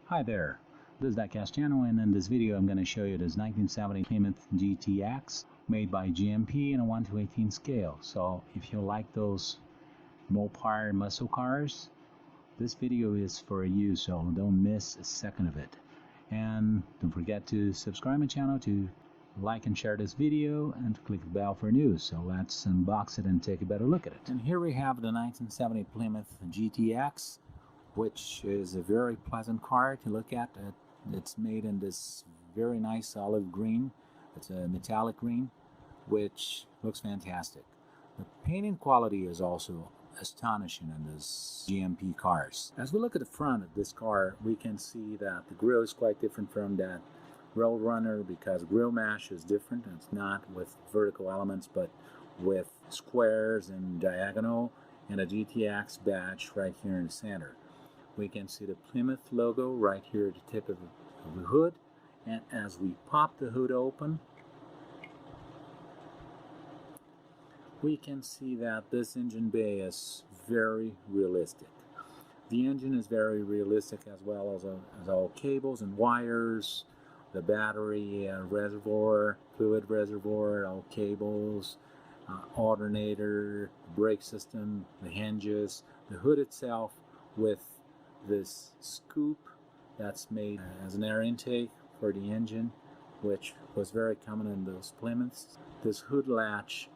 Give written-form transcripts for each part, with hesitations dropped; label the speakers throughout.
Speaker 1: Hi there, this is Diecast channel, and in this video I'm going to show you this 1970 Plymouth GTX made by GMP in a 1:18 scale. So if you like those Mopar muscle cars, this video is for you, so don't miss a second of it. And don't forget to subscribe my channel, to like and share this video, and to click the bell for news. So let's unbox it and take a better look at it. And here we have the 1970 Plymouth GTX, which is a very pleasant car to look at. It's made in this very nice olive green. It's a metallic green, which looks fantastic. The painting quality is also astonishing in this GMP cars. As we look at the front of this car, we can see that the grille is quite different from that Road Runner, because grill mash is different. It's not with vertical elements, but with squares and diagonal, and a GTX badge right here in the center. We can see the Plymouth logo right here at the tip of the hood, and as we pop the hood open, we can see that this engine bay is very realistic. The engine is very realistic, as well as all cables and wires, the battery reservoir, fluid reservoir, all cables, alternator, brake system, the hinges, the hood itself with this scoop that's made as an air intake for the engine, which was very common in those Plymouths. This hood latch,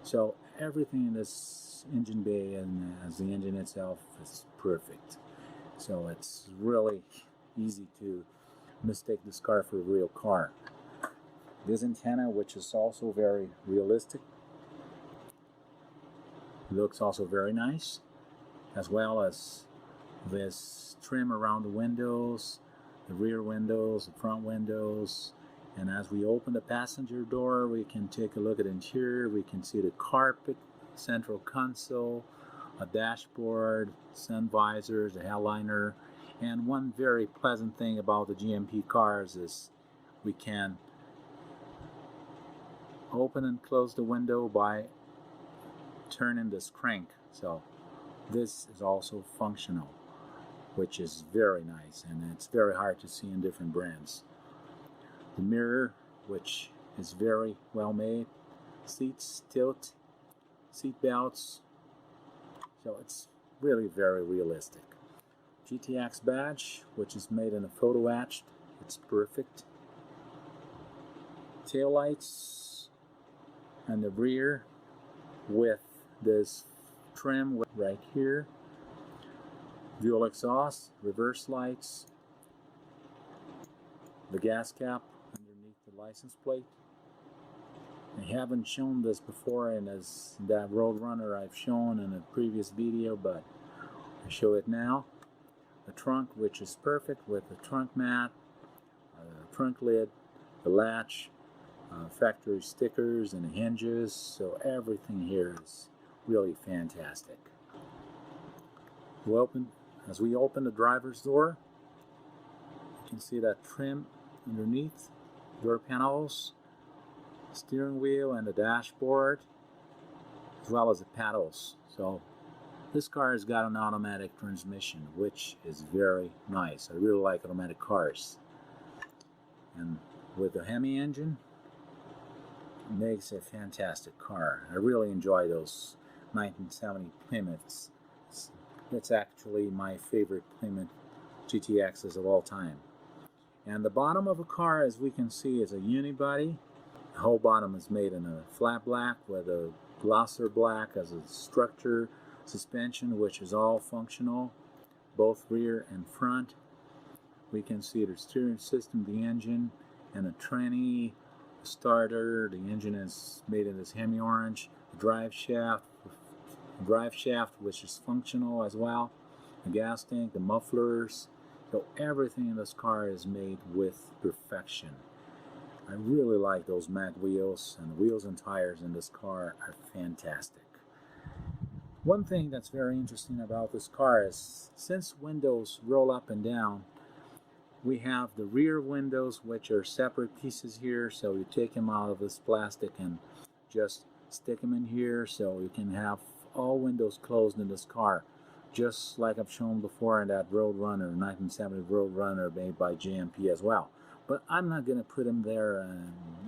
Speaker 1: so everything in this engine bay and as the engine itself is perfect. So it's really easy to mistake this car for a real car. This antenna, which is also very realistic, looks also very nice, as well as this trim around the windows, the rear windows, the front windows. And as we open the passenger door, we can take a look at the interior. We can see the carpet, central console, a dashboard, sun visors, a headliner. And one very pleasant thing about the GMP cars is we can open and close the window by turning this crank. So this is also functional, which is very nice, and it's very hard to see in different brands. The mirror, which is very well made, seats tilt, seat belts, so it's really very realistic. GTX badge, which is made in a photo etched, it's perfect. Tail lights and the rear with this trim right here. Dual exhaust, reverse lights, the gas cap underneath the license plate. I haven't shown this before, and as that Road Runner I've shown in a previous video, but I show it now. The trunk, which is perfect with the trunk mat, trunk lid, the latch, factory stickers and the hinges, so everything here is really fantastic. As we open the driver's door, you can see that trim underneath, door panels, steering wheel and the dashboard, as well as the pedals. So this car has got an automatic transmission, which is very nice. I really like automatic cars. And with the Hemi engine, it makes a fantastic car. I really enjoy those 1970 Plymouths. It's actually my favorite Plymouth GTXs of all time. And the bottom of a car, as we can see, is a unibody. The whole bottom is made in a flat black with a glosser black as a structure. Suspension, which is all functional, both rear and front. We can see the steering system, the engine, and a tranny starter. The engine is made in this Hemi orange. The drive shaft, which is functional as well. The gas tank, the mufflers. So everything in this car is made with perfection. I really like those mag wheels, and the wheels and tires in this car are fantastic. One thing that's very interesting about this car is, since windows roll up and down, we have the rear windows, which are separate pieces here, so you take them out of this plastic and just stick them in here, so you can have all windows closed in this car. just like I've shown before in that Roadrunner, 1970 Roadrunner made by GMP as well. But I'm not going to put them there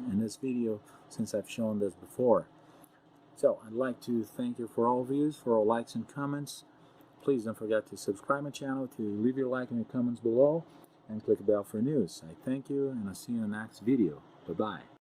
Speaker 1: in this video since I've shown this before. So I'd like to thank you for all views, for all likes and comments. Please don't forget to subscribe my channel, to leave your like and your comments below, and click the bell for news. I thank you, and I'll see you in the next video. Bye-bye.